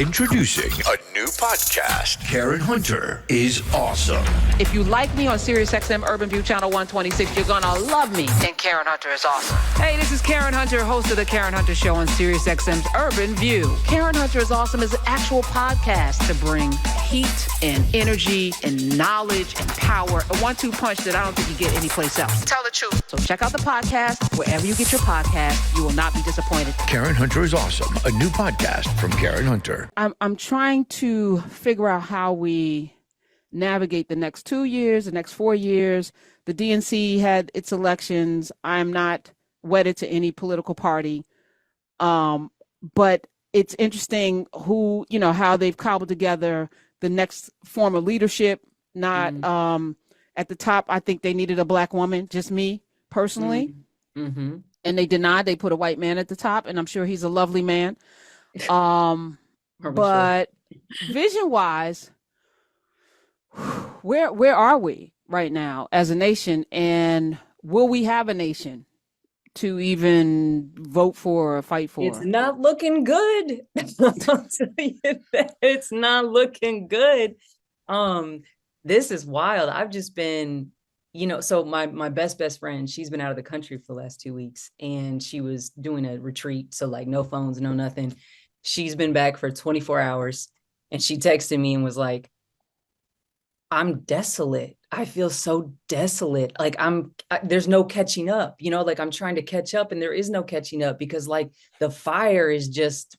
Introducing a new podcast. Karen Hunter is awesome. If you like me on SiriusXM Urban View Channel 126, you're gonna love me. And Karen Hunter is awesome. Hey, this is Karen Hunter, host of the Karen Hunter Show on SiriusXM's Urban View. Karen Hunter is awesome is an actual podcast to bring heat and energy and knowledge and power. A 1-2 punch that I don't think you get anyplace else. Tell the truth. So check out the podcast wherever you get your podcast. You will not be disappointed. Karen Hunter is awesome. A new podcast from Karen Hunter. I'm trying to figure out how we navigate the next 2 years, the next 4 years. The DNC had its elections. I'm not wedded to any political party. But it's interesting how they've cobbled together the next form of leadership. Not at the top, I think they needed a black woman, just me personally. Mm-hmm. And they did not. They put a white man at the top, and I'm sure he's a lovely man. But vision-wise, where are we right now as a nation? And will we have a nation to even vote for or fight for? It's not looking good. I'll tell you that it's not looking good. This is wild. I've just been, so my best friend, she's been out of the country for the last 2 weeks, and she was doing a retreat. So like no phones, no nothing. She's been back for 24 hours, and she texted me and was like, I'm desolate. I feel so desolate. Like there's no catching up, like I'm trying to catch up and there is no catching up because like the fire is just,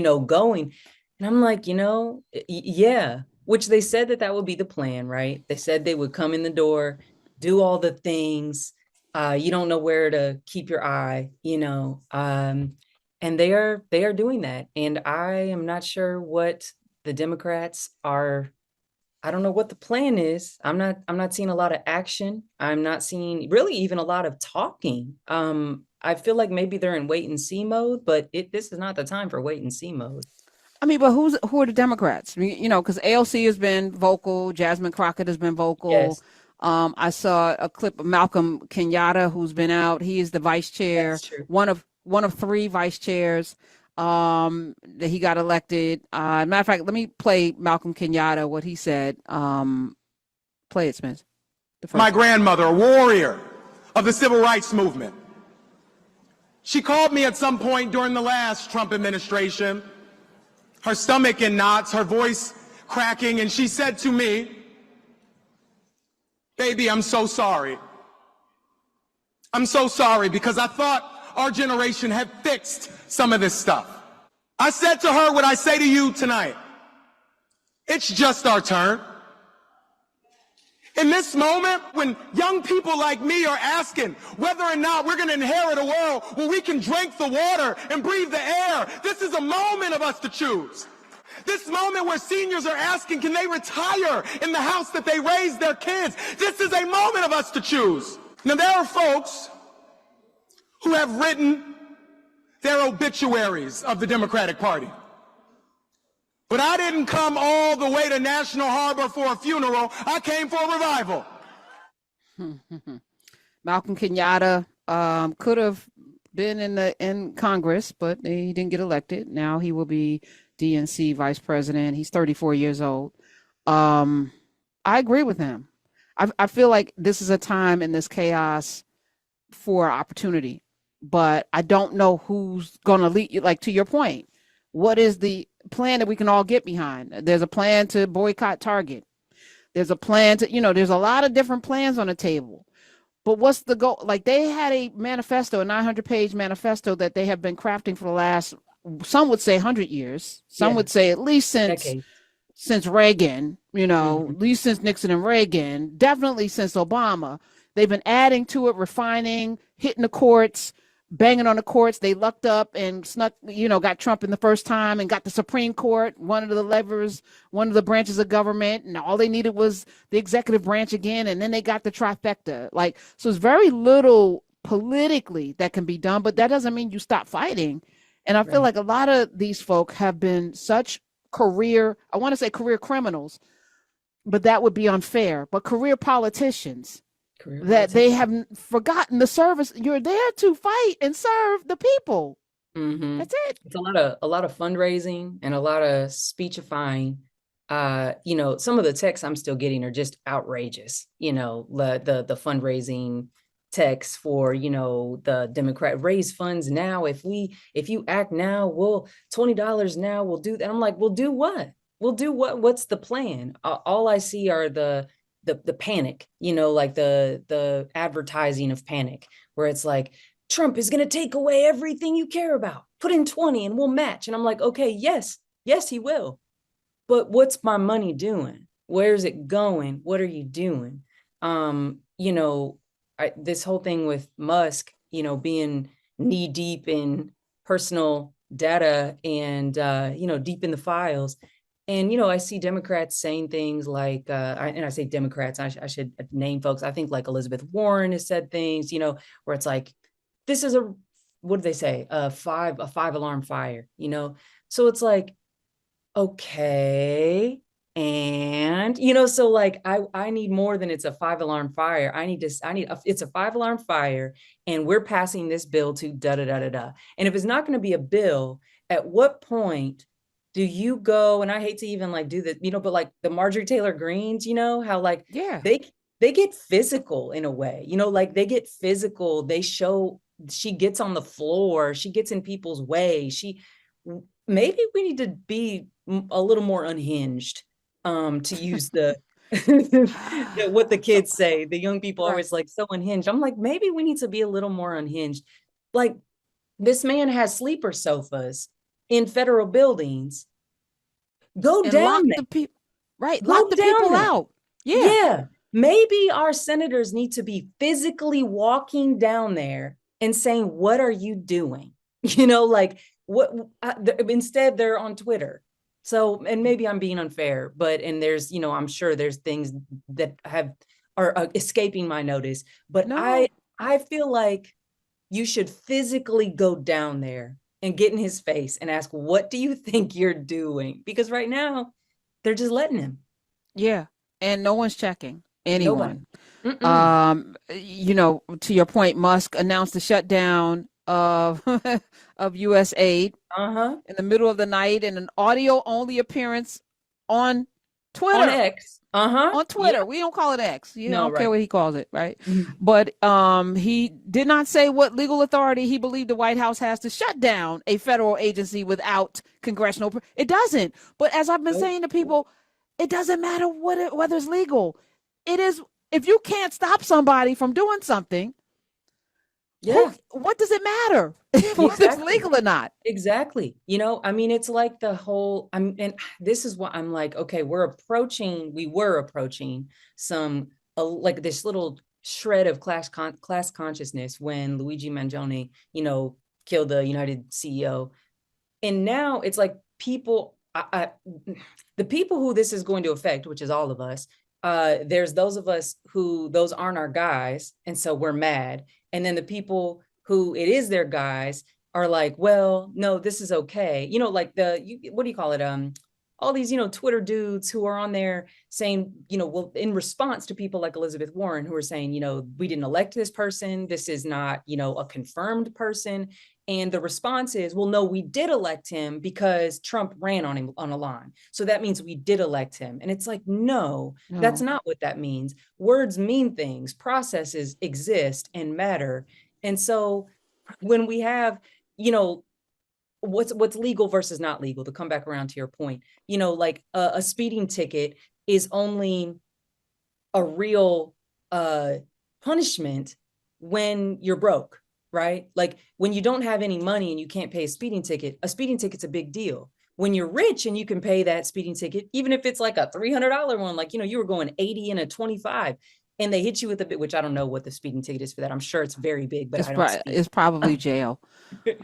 going. And I'm like, yeah, which they said that would be the plan, right? They said they would come in the door, do all the things. You don't know where to keep your eye, and they are doing that. And I am not sure what the Democrats are. I don't know what the plan is. I'm not seeing a lot of action. I'm not seeing really even a lot of talking. I feel like maybe they're in wait and see mode, but this is not the time for wait and see mode. I mean, but who are the Democrats? I mean, because AOC has been vocal. Jasmine Crockett has been vocal. Yes. I saw a clip of Malcolm Kenyatta, who's been out. He is the vice chair, one of 3 vice chairs. That he got elected. Matter of fact, let me play Malcolm Kenyatta, what he said. Play it, Smith. My grandmother, a warrior of the civil rights movement. She called me at some point during the last Trump administration, her stomach in knots, her voice cracking, and she said to me, "Baby, I'm so sorry. I'm so sorry because I thought our generation had fixed some of this stuff." I said to her what I say to you tonight. It's just our turn. In this moment, when young people like me are asking whether or not we're going to inherit a world where we can drink the water and breathe the air, this is a moment of us to choose. This moment where seniors are asking, can they retire in the house that they raised their kids? This is a moment of us to choose. Now, there are folks who have written their obituaries of the Democratic Party. But I didn't come all the way to National Harbor for a funeral. I came for a revival. Malcolm Kenyatta could have been in Congress, but he didn't get elected. Now he will be DNC vice president. He's 34 years old. I agree with him. I feel like this is a time in this chaos for opportunity. But I don't know who's going to lead you. Like, to your point, what is the plan that we can all get behind? There's a plan to boycott Target. There's a plan to, there's a lot of different plans on the table. But what's the goal? Like, they had a manifesto, a 900-page manifesto that they have been crafting for the last, some would say 100 years. Some would say at least since Reagan, at least since Nixon and Reagan, definitely since Obama. They've been adding to it, refining, hitting the courts, banging on the courts. They lucked up and snuck, got Trump in the first time and got the Supreme Court, one of the levers, one of the branches of government. And all they needed was the executive branch again. And then they got the trifecta. So it's very little politically that can be done, but that doesn't mean you stop fighting. And I feel like a lot of these folk have been such career criminals, but that would be unfair, but career politicians that they have forgotten the service. You're there to fight and serve the people. Mm-hmm. That's it. It's a lot of fundraising and a lot of speechifying. Some of the texts I'm still getting are just outrageous. The fundraising texts for, the Democrat raise funds now. If you act now, we'll $20 now, we'll do that. I'm like, we'll do what? We'll do what? What's the plan? All I see are the panic, like the advertising of panic, where it's like, Trump is going to take away everything you care about. Put in 20 and we'll match. And I'm like, okay, yes, he will. But what's my money doing? Where's it going? What are you doing? This whole thing with Musk, being knee deep in personal data and, deep in the files. And, I see Democrats saying things like, I say Democrats, I should name folks. I think like Elizabeth Warren has said things, where it's like, this is what do they say? A five alarm fire, So it's like, okay. And, so like, I need more than it's a 5 alarm fire. It's a 5 alarm fire, and we're passing this bill to da, da, da, da, da. And if it's not going to be a bill, at what point do you go, and I hate to even like do this, but like the Marjorie Taylor Greens, how like, Yeah. they get physical in a way, like they get physical. She gets on the floor, she gets in people's way. Maybe we need to be a little more unhinged, to use what the kids say. The young people are always like so unhinged. I'm like, maybe we need to be a little more unhinged. Like, this man has sleeper sofas in federal buildings. Go And down lock there. the people, right? Go Lock the down people there. out. Yeah. Yeah. Maybe our senators need to be physically walking down there and saying, what are you doing? Like what, instead they're on Twitter. So, and maybe I'm being unfair, and there's, I'm sure there's things that are escaping my notice, but No. I feel like you should physically go down there and get in his face and ask, what do you think you're doing? Because right now they're just letting him. Yeah. And no one's checking anyone. To your point, Musk announced the shutdown of of US aid in the middle of the night in an audio only appearance on Twitter. On X. On Twitter. Yeah. We don't call it X. You No, don't right. care what he calls it, right? But he did not say what legal authority he believed the White House has to shut down a federal agency without congressional. It doesn't. But as I've been saying to people, it doesn't matter whether it's legal. It is, if you can't stop somebody from doing something, what does it matter whether it's legal or not? Exactly. It's like the whole, and this is what I'm like, okay, we were approaching some, like this little shred of class consciousness when Luigi Mangione, killed the United CEO. And now it's like people, the people who this is going to affect, which is all of us, there's those of us who those aren't our guys, and so we're mad. And then the people who it is their guys are like, well, no, this is okay. Like what do you call it? All these, Twitter dudes who are on there saying, well, in response to people like Elizabeth Warren, who are saying, we didn't elect this person. This is not, a confirmed person. And the response is, well, no, we did elect him because Trump ran on him on a line. So that means we did elect him. And it's like, no, that's not what that means. Words mean things, processes exist and matter. And so when we have, what's legal versus not legal, to come back around to your point, like a speeding ticket is only a real punishment when you're broke. Right? Like when you don't have any money and you can't pay a speeding ticket's a big deal. When you're rich and you can pay that speeding ticket, even if it's like a $300 one, like, you were going 80 and a 25 and they hit you with a bit, which I don't know what the speeding ticket is for that. I'm sure it's very big, but it's probably jail.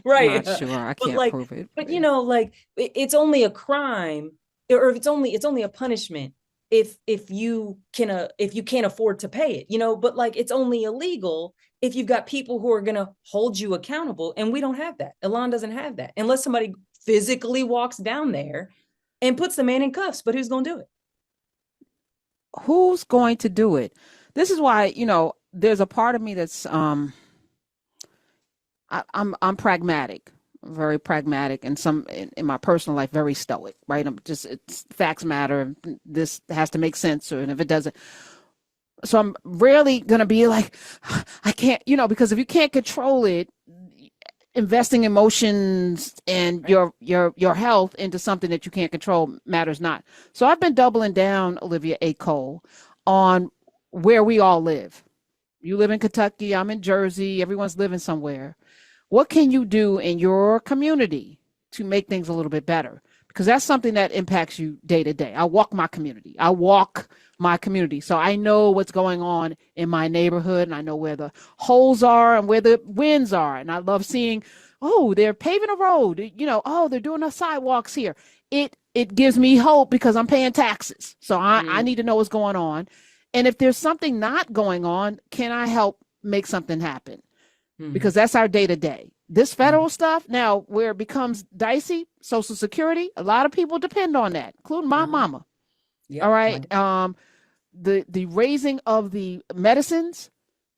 Right. I'm not sure. I can't prove it. But like it's only a crime, or if it's only a punishment if you can't afford to pay it, but like it's only illegal if you've got people who are going to hold you accountable. And we don't have that. Elon doesn't have that unless somebody physically walks down there and puts the man in cuffs. But who's going to do it? Who's going to do it? This is why, there's a part of me that's I'm pragmatic. very pragmatic, and in my personal life, very stoic, right? It's facts matter. This has to make sense, and if it doesn't, so I'm rarely going to be like, I can't, because if you can't control it, investing emotions and your health into something that you can't control matters not. So I've been doubling down, Olivia A. Cole, on where we all live. You live in Kentucky, I'm in Jersey, everyone's living somewhere. What can you do in your community to make things a little bit better? Because that's something that impacts you day to day. I walk my community. So I know what's going on in my neighborhood, and I know where the holes are and where the wins are. And I love seeing, oh, they're paving a road, oh, they're doing the sidewalks here. It gives me hope because I'm paying taxes. So I need to know what's going on. And if there's something not going on, can I help make something happen? Because that's our day to day. This federal stuff now, where it becomes dicey, Social Security, a lot of people depend on that, including my mama. Yep. All right. The raising of the medicines,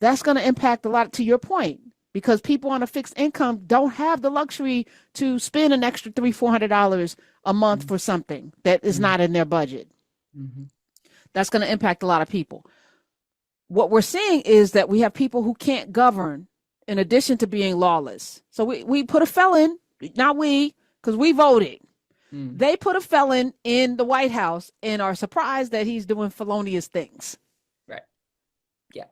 that's going to impact a lot, to your point, because people on a fixed income don't have the luxury to spend an extra $300-400 a month for something that is not in their budget. That's going to impact a lot of people. What we're seeing is that we have people who can't govern in addition to being lawless. So we put a felon, not we, because we voted. They put a felon in the White House and are surprised that he's doing felonious things. Right. Yeah.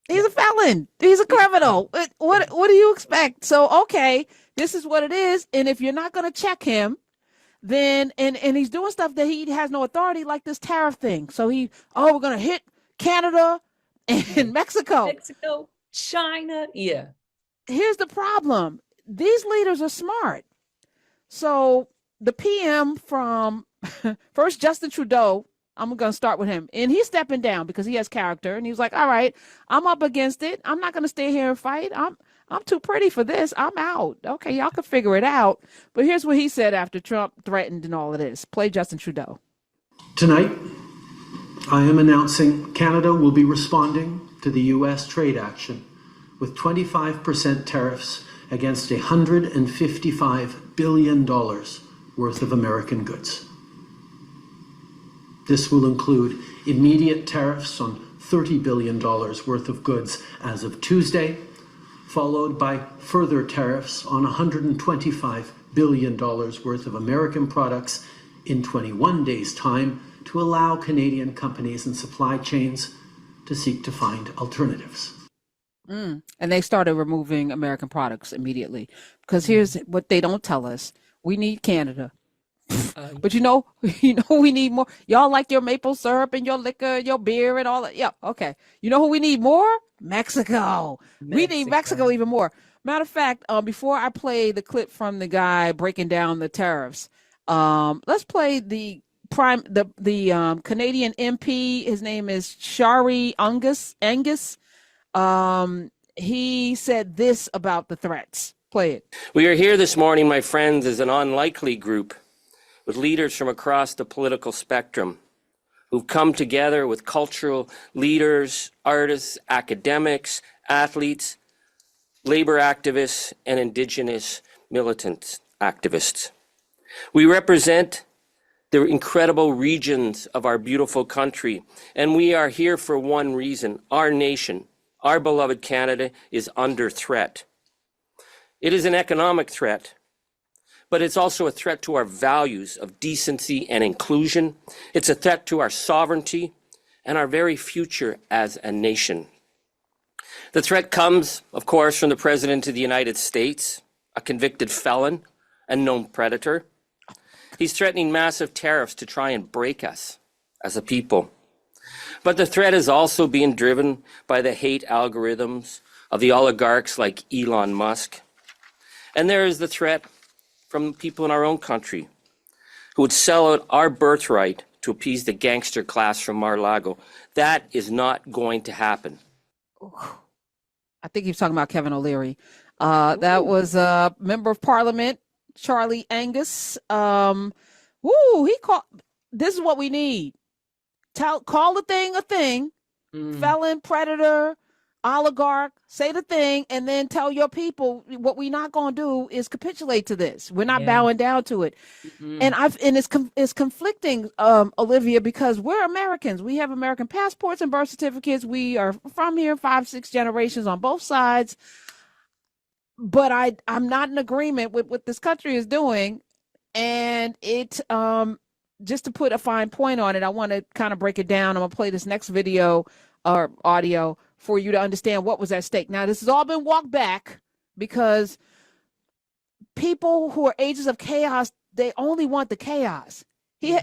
He's a felon. He's a criminal. What do you expect? So, okay, this is what it is. And if you're not going to check him, then, and he's doing stuff that he has no authority, like this tariff thing. So we're going to hit Canada and Mexico, China. Yeah. Here's the problem. These leaders are smart. So the PM from first Justin Trudeau, I'm going to start with him, and he's stepping down because he has character. And he was like, all right, I'm up against it. I'm not going to stay here and fight. I'm too pretty for this. I'm out. Okay. Y'all can figure it out. But here's what he said after Trump threatened and all of this. Play Justin Trudeau. Tonight, I am announcing Canada will be responding to the U.S. trade action with 25% tariffs against $155 billion worth of American goods. This will include immediate tariffs on $30 billion worth of goods as of Tuesday, followed by further tariffs on $125 billion worth of American products in 21 days' time to allow Canadian companies and supply chains to seek to find alternatives. And they started removing American products immediately, because here's what they don't tell us. We need Canada. But we need more. Y'all like your maple syrup and your liquor, your beer and all that. Yeah, okay. You know who we need more? Mexico. We need Mexico even more. Matter of fact, before I play the clip from the guy breaking down the tariffs, let's play the Canadian MP. His name is Shari Angus. He said this about the threats. Play it. We are here this morning, my friends, as an unlikely group with leaders from across the political spectrum who've come together with cultural leaders, artists, academics, athletes, labor activists, and Indigenous militant activists. We represent the incredible regions of our beautiful country, and we are here for one reason. Our nation, our beloved Canada, is under threat. It is an economic threat, but it's also a threat to our values of decency and inclusion. It's a threat to our sovereignty and our very future as a nation. The threat comes, of course, from the President of the United States, a convicted felon and known predator. He's threatening massive tariffs to try and break us as a people. But the threat is also being driven by the hate algorithms of the oligarchs like Elon Musk. And there is the threat from people in our own country who would sell out our birthright to appease the gangster class from Mar-a-Lago. That is not going to happen. I think he was talking about Kevin O'Leary. That was a member of Parliament, Charlie Angus. He called. This is what we need. Call the thing a thing. Felon, predator, oligarch, say the thing, and then tell your people what we're not going to do is capitulate to this. We're not bowing down to it. And it's conflicting, Olivia, because we're Americans. We have American passports and birth certificates. We are from here 5-6 generations on both sides. But I'm not in agreement with what this country is doing. And it, just to put a fine point on it, I want to kind of break it down. I'm going to play this next video or audio for you to understand what was at stake. Now, this has all been walked back because people who are agents of chaos, they only want the chaos. He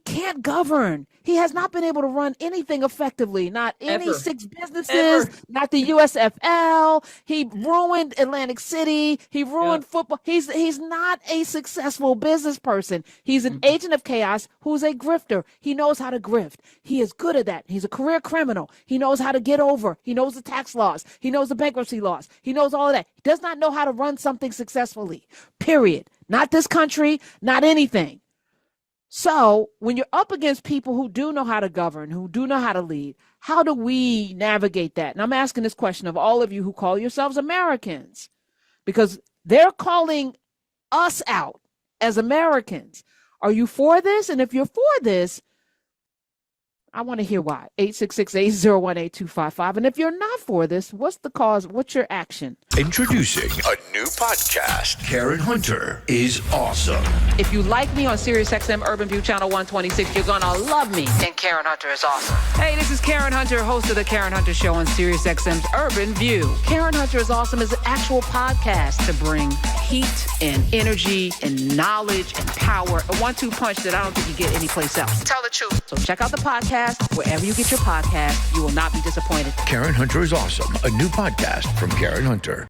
can't govern. He has not been able to run anything effectively, not any Ever. 6 businesses, not the USFL. He ruined Atlantic City. He ruined football. He's not a successful business person. He's an agent of chaos who's a grifter. He knows how to grift. He is good at that. He's a career criminal. He knows how to get over. He knows the tax laws. He knows the bankruptcy laws. He knows all of that. He does not know how to run something successfully, period. Not this country, not anything. So when you're up against people who do know how to govern, who do know how to lead, how do we navigate that? And I'm asking this question of all of you who call yourselves Americans, because they're calling us out as Americans. Are you for this? And if you're for this, I want to hear why. 866-801-8255. And if you're not for this, what's the cause? What's your action? Introducing a new podcast. Karen Hunter is awesome. If you like me on SiriusXM Urban View Channel 126, you're going to love me. And Karen Hunter is awesome. Hey, this is Karen Hunter, host of The Karen Hunter Show on SiriusXM's Urban View. Karen Hunter is Awesome is an actual podcast to bring heat and energy and knowledge and power. A 1-2 punch that I don't think you get anyplace else. Tell the truth. So check out the podcast. Wherever you get your podcast, you will not be disappointed. Karen Hunter is awesome. A new podcast from Karen Hunter.